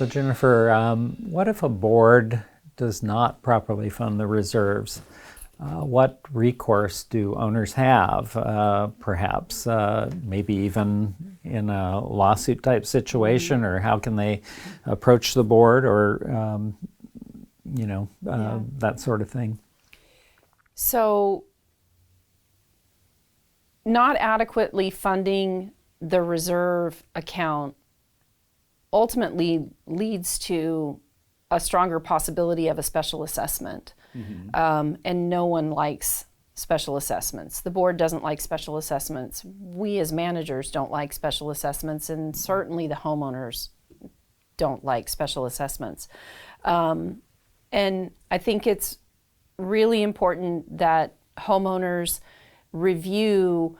So Jennifer, what if a board does not properly fund the reserves? What recourse do owners have, perhaps, maybe even in a lawsuit type situation, or how can they approach the board, or that sort of thing? So not adequately funding the reserve account ultimately leads to a stronger possibility of a special assessment. And no one likes special assessments. The board doesn't like special assessments. We as managers don't like special assessments, and certainly the homeowners don't like special assessments. And I think it's really important that homeowners review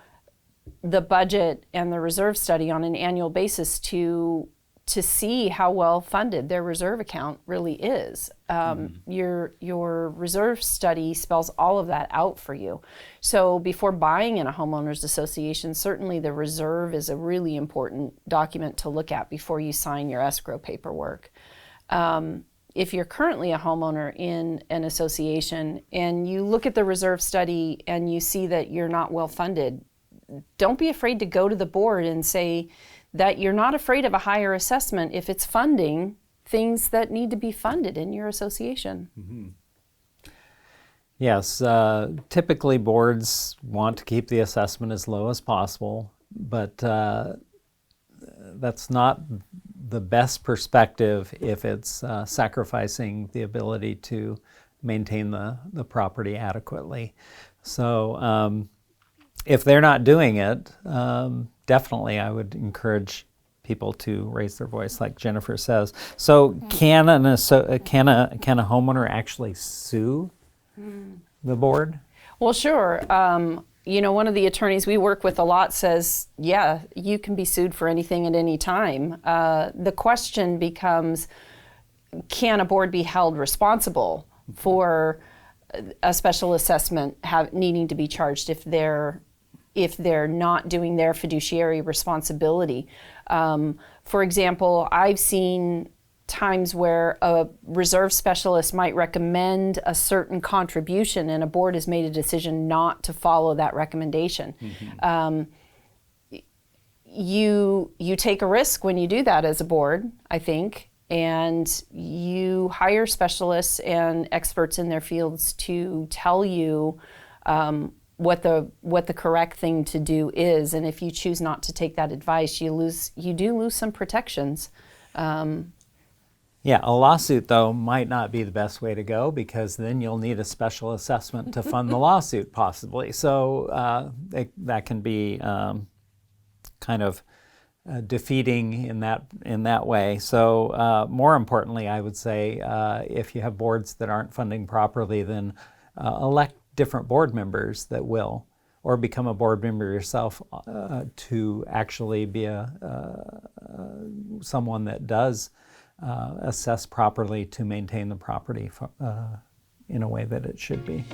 the budget and the reserve study on an annual basis to see how well funded their reserve account really is. Your reserve study spells all of that out for you. So before buying in a homeowners association, certainly the reserve is a really important document to look at before you sign your escrow paperwork. If you're currently a homeowner in an association and you look at the reserve study and you see that you're not well funded, don't be afraid to go to the board and say that you're not afraid of a higher assessment if it's funding things that need to be funded in your association. Yes, typically boards want to keep the assessment as low as possible, but that's not the best perspective if it's sacrificing the ability to maintain the property adequately. So if they're not doing it, definitely I would encourage people to raise their voice, like Jennifer says. So can a homeowner actually sue the board? Well, sure. One of the attorneys we work with a lot says, yeah, you can be sued for anything at any time. The question becomes, can a board be held responsible for a special assessment needing to be charged if they're not doing their fiduciary responsibility? For example, I've seen times where a reserve specialist might recommend a certain contribution and a board has made a decision not to follow that recommendation. You take a risk when you do that as a board, I think, and you hire specialists and experts in their fields to tell you what the correct thing to do is, and if you choose not to take that advice, you do lose some protections. Yeah, a lawsuit though might not be the best way to go, because then you'll need a special assessment to fund the lawsuit possibly. So that can be kind of defeating in that way. So more importantly, I would say if you have boards that aren't funding properly, then elect different board members that will, or become a board member yourself to actually be someone that does assess properly to maintain the property in a way that it should be.